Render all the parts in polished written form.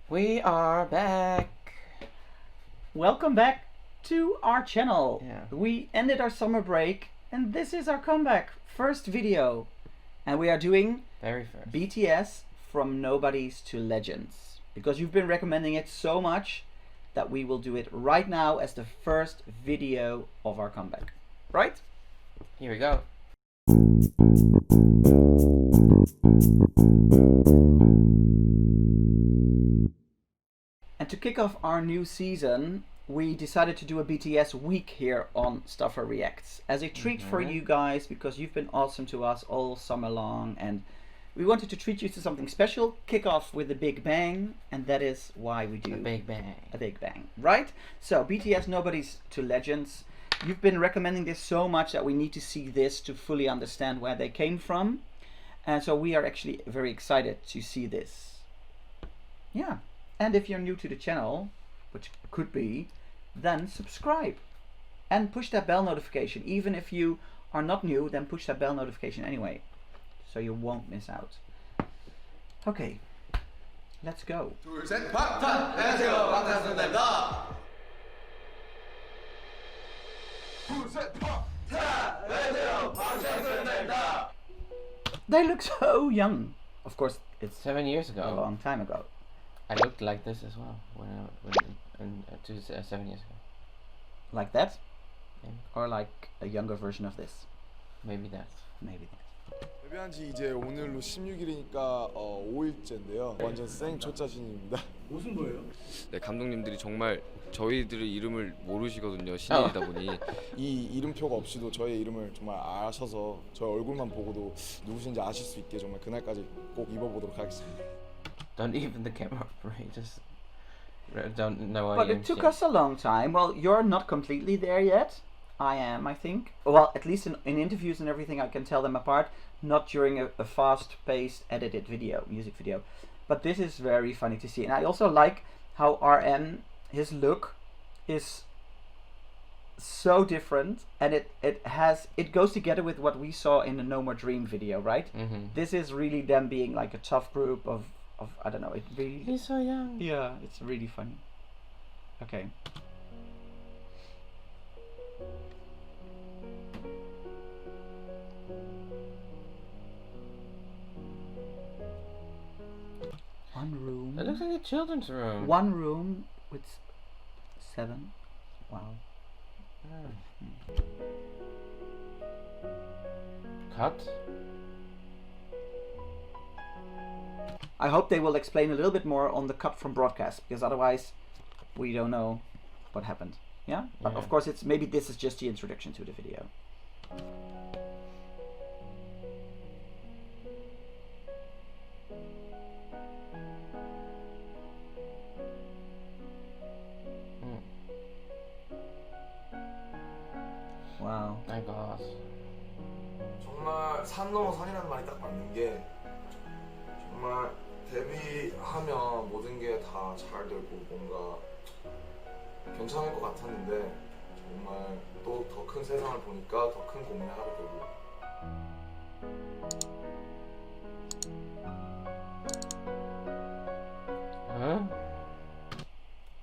We are back. Welcome back to our channel. Yeah. We ended our summer break and this is our comeback. First video. And we are doing Very first. BTS From Nobodies to Legends. Because you've been recommending it so much that we will do it right now as the first video of our comeback. Right? Here we go. And to kick off our new season, we decided to do a BTS week here on STUFR Reacts as a treat for you guys, because you've been awesome to us all summer long and we wanted to treat you to something special, kick off with a big bang, and that is why we do A big bang. A big bang, right? So BTS Nobodies to Legends. You've been recommending this so much that we need to see this to fully understand where they came from. And so we are actually very excited to see this. Yeah. And if you're new to the channel, which could be, then subscribe and push that bell notification. Even if you are not new, then push that bell notification anyway, so you won't miss out. Okay, let's go. 둘, 셋, 방탄! 안녕하세요, 방탄소년단입니다. 둘, 셋, 방탄! 안녕하세요, 방탄소년단입니다. They look so young. Of course, it's 7 years ago. a long time ago. I looked like this as well when 7 years ago. Like that? Yeah. Or like a younger version of this? Maybe that. Maybe that. 데뷔한 지 이제 오늘로 16일이니까 5일째인데요. 완전 생초짜신입니다. 무슨 거예요? 네, 감독님들이 정말 저희들의 이름을 모르시거든요. 신인이다 보니. 이 이름표가 없이도 저의 이름을 정말 아셔서 저의 얼굴만 보고도 누구신지 아실 수 있게 정말 그날까지 꼭 입어보도록 하겠습니다. Don't even the camera operate. Just don't know why. But it took us a long time. Well, you're not completely there yet. I am, I think. Well, at least in interviews and everything, I can tell them apart. Not during a fast-paced, edited music video. But this is very funny to see. And I also like how RM, his look is so different, and it goes together with what we saw in the No More Dream video, right? Mm-hmm. This is really them being like a tough group of I don't know, it really... He's so young. Yeah, it's really funny. Okay. One room. It looks like a children's room. One room with 7. Wow. Cut. I hope they will explain a little bit more on the cut from broadcast, because otherwise we don't know what happened. Yeah? But Yeah. of course maybe this is just the introduction to the video. Wow. My gosh. 정말 산 넘어 산이라는 말이 딱 맞는 게 정말 데뷔하면 모든 게 다 잘 되고 뭔가 괜찮을 것 같았는데 정말 또 더 큰 세상을 보니까 더 큰 고민을 하게 되고 Huh?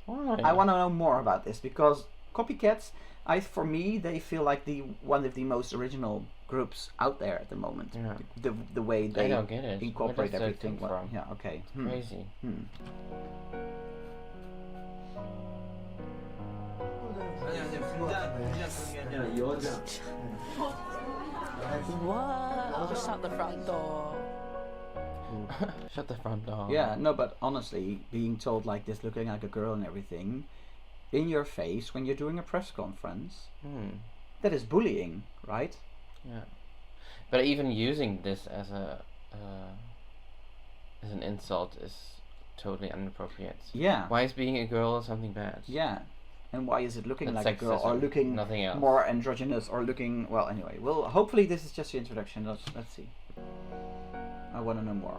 Why? I want to know more about this, because Copycats, for me, they feel like one of the most original groups out there at the moment. Yeah. The way I they don't get it. incorporate Where does that everything. come from? Yeah. Okay. Crazy. Wow, shut the front door. Shut the front door. Yeah. No, but honestly, being told like this, looking like a girl and everything, in your face when you're doing a press conference, that is bullying, right? Yeah. But even using this as an insult is totally inappropriate. Yeah. Why is being a girl something bad? Yeah. And why is it looking That's like a girl, or sexism, looking nothing else. more androgynous, or looking, well, anyway. Well, hopefully this is just the introduction. Let's see. I want to know more.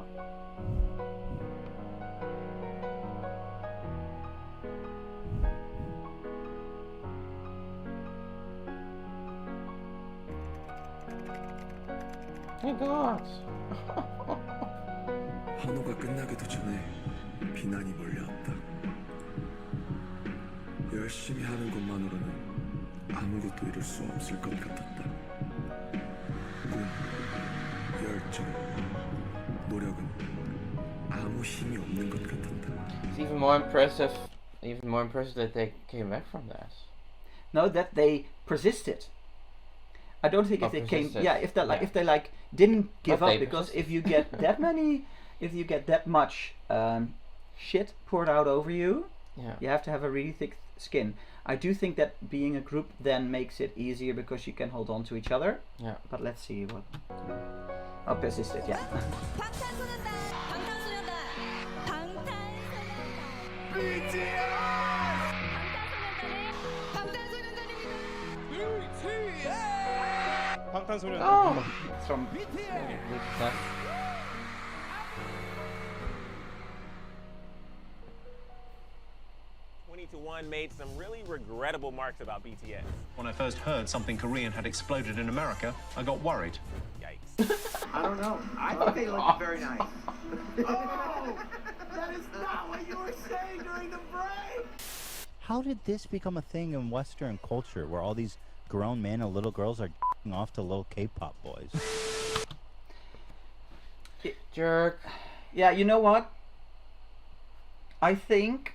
My God. 한호가 끝나기도 전에 비난이 몰려왔다. 열심히 하는 것만으로는 아무것도 이룰 수 없을 것 같았다. 꿈, 열정, 노력은 아무 힘이 없는 것 같았다. It's even more impressive that they came back from that. No, that they persisted. I don't think if they persisted. came, yeah, if they like didn't give But up, they because persisted. if you get that many, if you get that much shit poured out over you, Yeah. you have to have a really thick skin. I do think that being a group then makes it easier because you can hold on to each other. Yeah. But let's see what. Oh, persisted, yeah. Oh. It's from That- 20-1 made some really regrettable marks about BTS. When I first heard something Korean had exploded in America, I got worried. Yikes. I don't know. I think they look very nice. Oh! That is not what you were saying during the break! How did this become a thing in Western culture where all these grown men and little girls are off to little K-pop boys? Jerk. Yeah, you know what? I think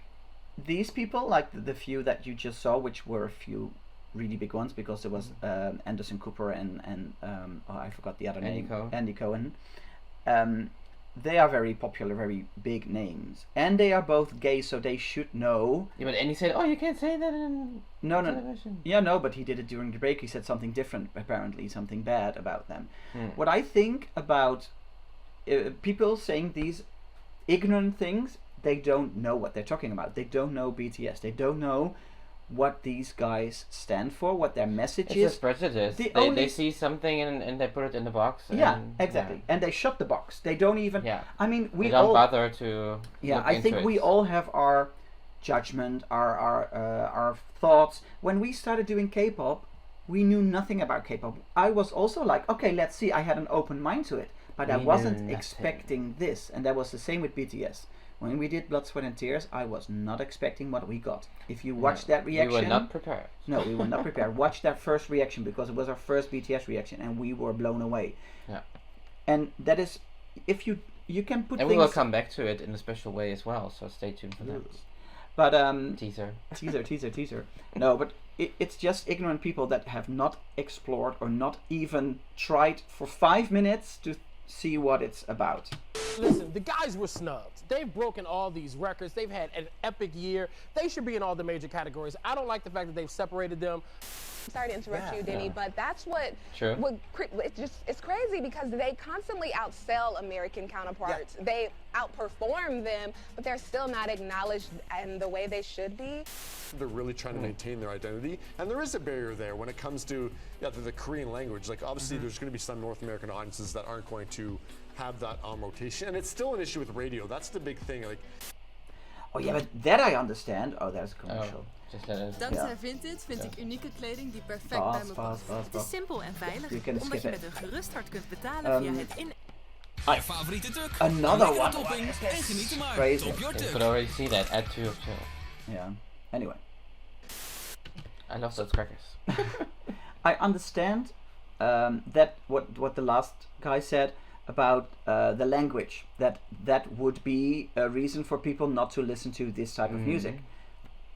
these people, like the few that you just saw, which were a few really big ones, because there was Anderson Cooper and oh, I forgot the other Andy name. Cohen. Andy Cohen. They are very popular, very big names, and they are both gay, so they should know. Yeah, but Andy said, "Oh, you can't say that in No, television." yeah, no, but he did it during the break. He said something different, apparently, something bad about them. Hmm. What I think about people saying these ignorant things, they don't know what they're talking about. They don't know BTS. They don't know what these guys stand for, what their message It's is. just prejudice. only They see something and they put it in the box. Yeah, and, exactly. Yeah. And they shut the box. They don't even. Yeah. I mean, we They don't all. bother to. Yeah, look I into think it. we all have our judgment, our thoughts. When we started doing K-pop, we knew nothing about K-pop. I was also like, okay, let's see. I had an open mind to it, but I We wasn't knew nothing. expecting this, and that was the same with BTS. When we did Blood, Sweat and Tears, I was not expecting what we got. If you watch that reaction, We were not prepared. no, we were not prepared. Watch that first reaction, because it was our first BTS reaction, and we were blown away. Yeah. And that is, if you can put And things. we will come back to it in a special way as well, so stay tuned for that. But Teaser. teaser. No, but it's just ignorant people that have not explored or not even tried for 5 minutes to see what it's about. Listen, the guys were snubbed. They've broken all these records. They've had an epic year. They should be in all the major categories. I don't like the fact that they've separated them. Sorry to interrupt you, Denny, but that's what, Sure. it's crazy because they constantly outsell American counterparts. They outperform them, but they're still not acknowledged in the way they should be. They're really trying to maintain their identity, and there is a barrier there when it comes to the Korean language. Like obviously there's going to be some North American audiences that aren't going to have that on rotation, and it's still an issue with radio. That's the big thing. Like, oh yeah, but that I understand. Oh, there's a commercial. Dankzij Vinted vind ik unieke kleding die perfect bij me past. Het is simpel en veilig, omdat je met een gerust hart kunt betalen via het in... Je favoriete tuk. Another one. Topping en geniet er maar. Crazy. Top your You tuk. could already see that. Add 2 of 2. Yeah. Anyway. I love those crackers. I understand that what the last guy said about the language, that would be a reason for people not to listen to this type of music.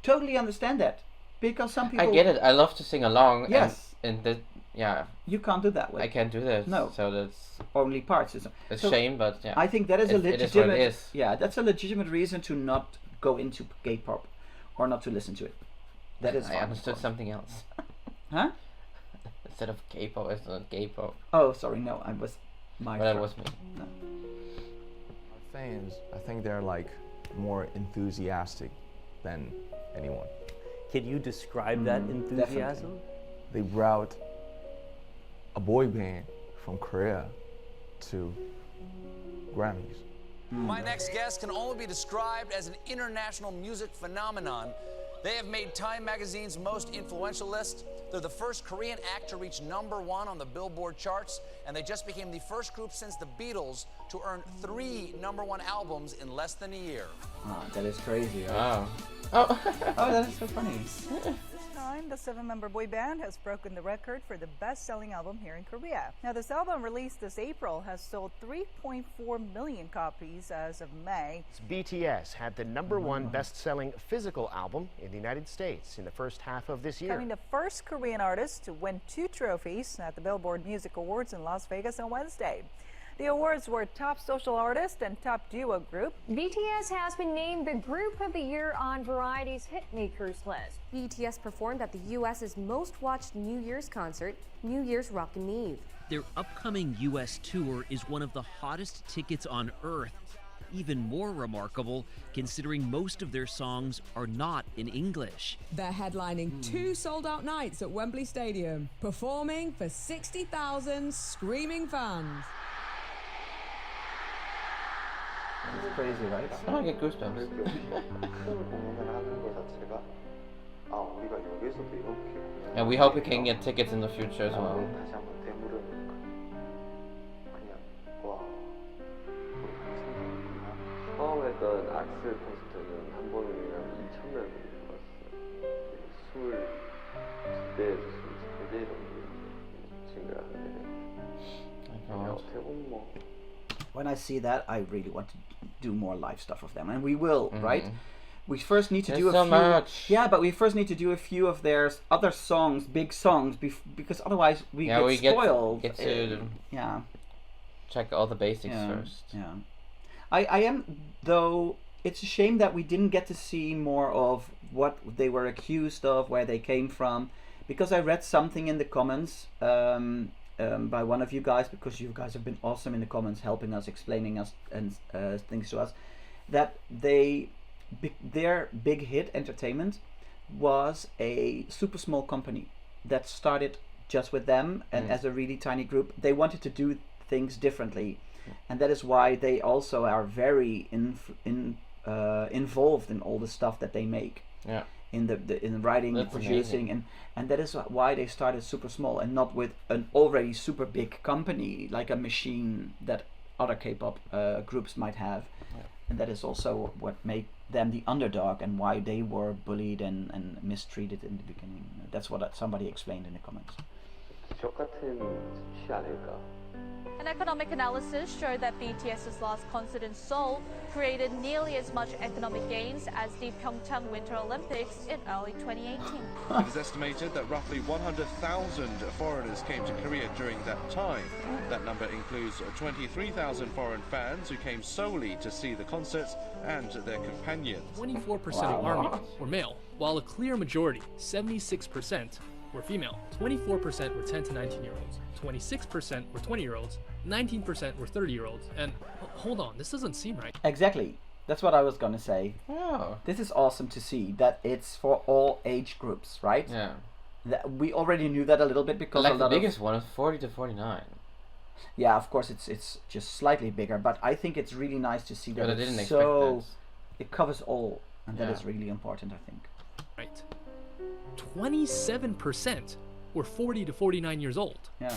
Totally understand that, because some people. I get it. I love to sing along. Yes. And that, yeah. You can't do that way. I can't do that. No. So that's only parts. a So shame, but yeah. I think that is a It is legitimate. what it is. Yeah, that's a legitimate reason to not go into gay pop, or not to listen to it. That is. I fine, understood of course. something else. Huh? Instead of K-pop, it's not gay pop. Oh, sorry. No, I was. My. But that fault. was me. No. Fans, I think they're like more enthusiastic than anyone. Can you describe that enthusiasm? Definitely. They brought a boy band from Korea to Grammys. My next guest can only be described as an international music phenomenon. They have made Time magazine's most influential list. They're the first Korean act to reach #1 on the Billboard charts, and they just became the first group since the Beatles to earn 3 #1 albums in less than a year. Oh, that is crazy. Right? Wow. Oh. Oh, that is so funny. This time, the 7-member boy band has broken the record for the best-selling album here in Korea. Now, this album, released this April, has sold 3.4 million copies as of May. BTS had the #1 best-selling physical album in the United States in the first half of this year. Becoming the first Korean artist to win 2 trophies at the Billboard Music Awards in Las Vegas on Wednesday. The awards were Top Social Artist and Top Duo Group. BTS has been named the Group of the Year on Variety's Hitmakers list. BTS performed at the U.S.'s most watched New Year's concert, New Year's Rockin' Eve. Their upcoming U.S. tour is one of the hottest tickets on earth. Even more remarkable, considering most of their songs are not in English. They're headlining 2 sold-out nights at Wembley Stadium, performing for 60,000 screaming fans. It's crazy, right? I get goosebumps. And we hope we can get tickets in the future as well. 처음 했던 악스 콘서트는 한 번이면 2,000명이 왔어요. 22대에서 23대 정도 증가하는데 어떻게 보면 뭐 When I see that, I really want to do more live stuff of them, and we will, right? We first need to do a few. Yeah, but we first need to do a few of their other songs, big songs, because otherwise we get spoiled. Get to check all the basics first. Yeah, I am, though. It's a shame that we didn't get to see more of what they were accused of, where they came from, because I read something in the comments. By one of you guys, because you guys have been awesome in the comments, helping us, explaining us and things to us, that their big hit Entertainment was a super small company that started just with them, and as a really tiny group, they wanted to do things differently, and that is why they also are very involved in all the stuff that they make. Yeah. In the writing, and producing, and that is why they started super small and not with an already super big company like a machine that other K-pop groups might have. And that is also what made them the underdog and why they were bullied and mistreated in the beginning. That's what somebody explained in the comments. An economic analysis showed that BTS's last concert in Seoul created nearly as much economic gains as the Pyeongchang Winter Olympics in early 2018. It is estimated that roughly 100,000 foreigners came to Korea during that time. That number includes 23,000 foreign fans who came solely to see the concerts and their companions. 24% of ARMY were male, while a clear majority, 76%, were female. 24% were 10 to 19-year-olds, 26% were 20-year-olds, 19% were 30-year-olds, and hold on, this doesn't seem right. Exactly. That's what I was gonna say. Oh. This is awesome to see that it's for all age groups, right? Yeah. We already knew that a little bit because like the biggest one is 40 to 49. Yeah, of course it's just slightly bigger, but I think it's really nice to see that but I didn't expect that. It covers all, and that is really important, I think. Right. 27% were 40 to 49 years old. Yeah.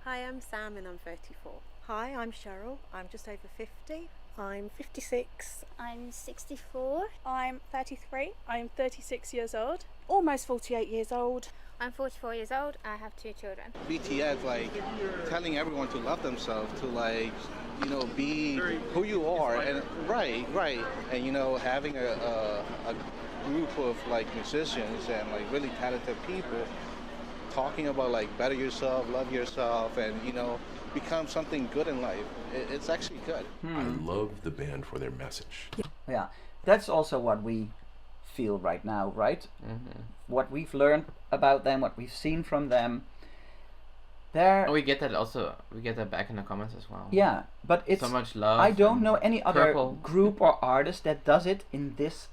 Hi, I'm Sam and I'm 34. Hi, I'm Cheryl. I'm just over 50. I'm 56. I'm 64. I'm 33. I'm 36 years old. Almost 48 years old. I'm 44 years old. I have 2 children. BTS, like, telling everyone to love themselves, to, like, you know, be who you are, and right, and you know, having a group of like musicians and like really talented people talking about like better yourself, love yourself, and you know, become something good in life. It's actually good. I love the band for their message. Yeah, that's also what we feel right now, right? What we've learned about them, what we've seen from them. Oh, we get that also. We get that back in the comments as well. Yeah, but it's so much love. I don't know any other group or artist that does it in this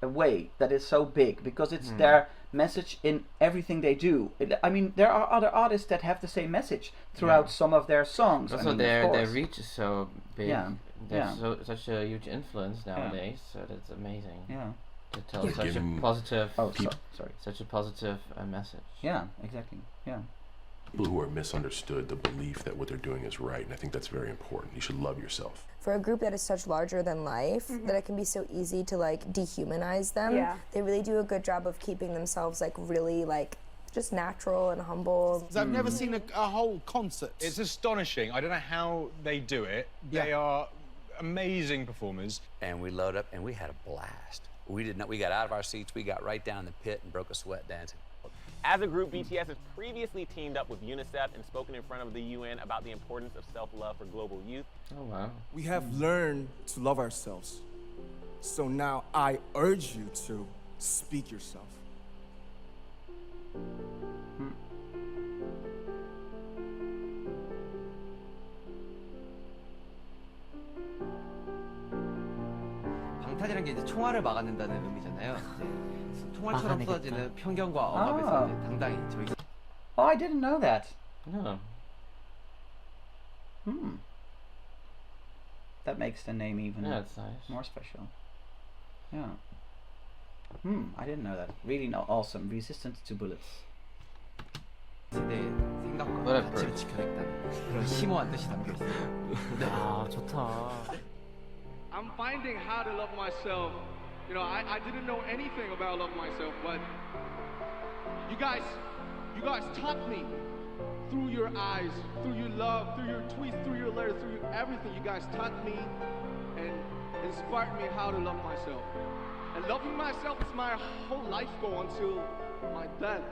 way that is so big, because it's their message in everything they do. I mean, there are other artists that have the same message throughout some of their songs. Also, I mean, their reach is so big. Yeah. There's such a huge influence nowadays, so that's amazing. Yeah. to tell such a positive. Such a positive message. Yeah, exactly. Yeah. People who are misunderstood the belief that what they're doing is right, and I think that's very important. You should love yourself. For a group that is such larger than life, that it can be so easy to like dehumanize them. They really do a good job of keeping themselves like really like just natural and humble. I've never seen a whole concert. It's astonishing. I don't know how they do it. They are amazing performers. And we load up and we had a blast. We got out of our seats, we got right down in the pit and broke a sweat dancing. As a group, BTS has previously teamed up with UNICEF and spoken in front of the UN about the importance of self-love for global youth. Oh, wow. We have learned to love ourselves. So now I urge you to speak yourself. 방탄이라는 게 이제 총알을 막아낸다는 의미잖아요. 총알처럼 쏟아지는 편견과 억압에서 이제 당당히 저희. Oh, I didn't know that. No. That makes the name even that's nice. more special. Yeah. I didn't know that. Really awesome. Resistant to bullets. 내 생각과 가치를 지켜냈다는 그런 심오한 뜻이 담겨 있어요. 아, 좋다. I'm finding how to love myself. You know, I didn't know anything about love myself, but you guys taught me through your eyes, through your love, through your tweets, through your letters, through everything. You guys taught me and inspired me how to love myself. And loving myself is my whole life goal until my death.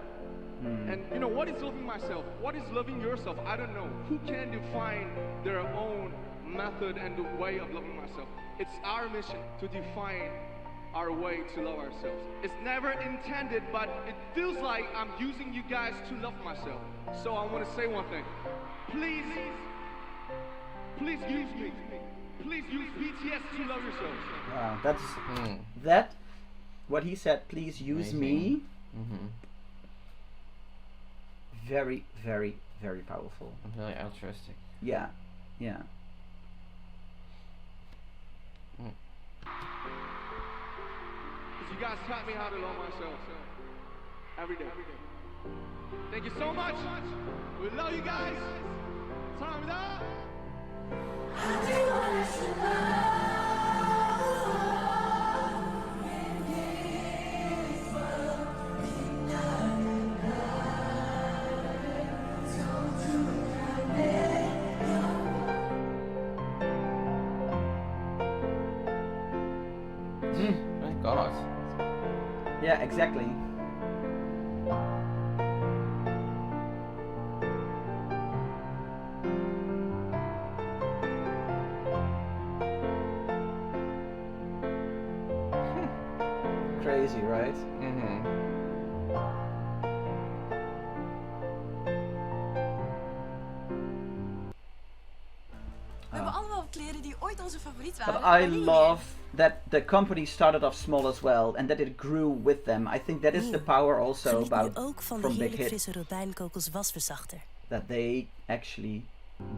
And you know, what is loving myself? What is loving yourself? I don't know. Who can define their own method and the way of loving myself? It's our mission to define our way to love ourselves. It's never intended, but it feels like I'm using you guys to love myself. So I want to say one thing. Please use me. Please use BTS to love yourselves. Wow, that's that. What he said. Please use me. Very, very, very powerful. Very altruistic. Yeah, yeah. You guys taught me how to love myself every day. Thank you so much. We love you guys. Time up. Thank God. Yeah, exactly. Crazy, right? We hebben allemaal kleren die ooit onze favoriet waren. But I love that the company started off small as well, and that it grew with them. I think that is the power also about from Big Hit. That they actually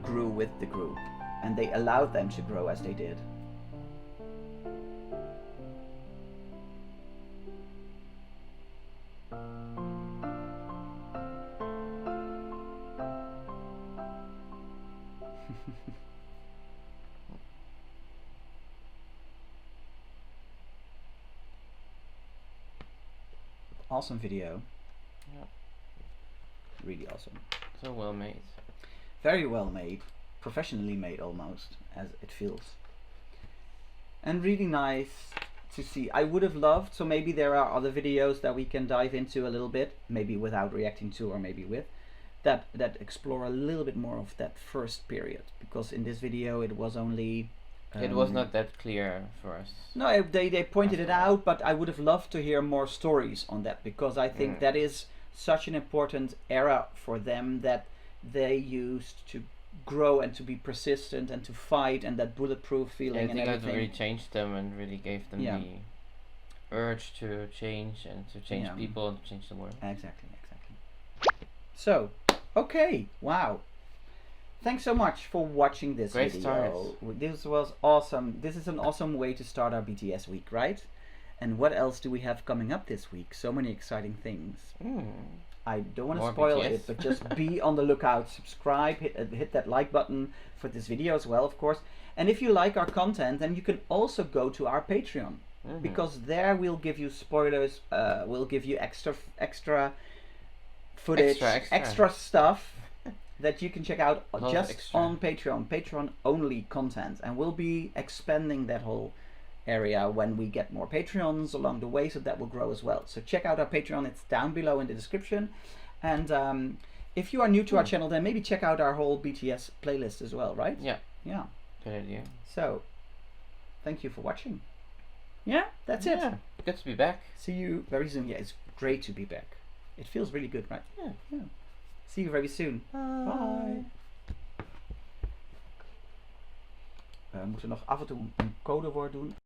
grew with the group, and they allowed them to grow as they did. Awesome video. Yeah. Really awesome. So well made. Very well made. Professionally made almost, as it feels. And really nice to see. I would have loved, so maybe there are other videos that we can dive into a little bit, maybe without reacting to or maybe with, that explore a little bit more of that first period. Because in this video it was only... it was not that clear for us. No, they pointed it out, but I would have loved to hear more stories on that, because I think that is such an important era for them, that they used to grow and to be persistent and to fight, and that bulletproof feeling and everything. I think that really changed them and really gave them the urge to change and to change people and to change the world. Exactly. So, okay, wow. Thanks so much for watching this video. This was awesome. This is an awesome way to start our BTS week, right? And what else do we have coming up this week? So many exciting things. I don't want to spoil it, but just be on the lookout. Subscribe, hit that like button for this video as well, of course. And if you like our content, then you can also go to our Patreon, because there we'll give you spoilers. We'll give you extra footage, extra stuff that you can check out just on Patreon. Patreon only content, and we'll be expanding that whole area when we get more Patreons along the way, so that will grow as well. So check out our Patreon, it's down below in the description. And if you are new to our channel, then maybe check out our whole BTS playlist as well, right? Yeah. Yeah. Good idea. So, thank you for watching. Yeah, that's it. Good to be back. See you very soon. Yeah, it's great to be back. It feels really good, right? Yeah. See you very soon. Bye. We moeten nog af en toe een codewoord doen.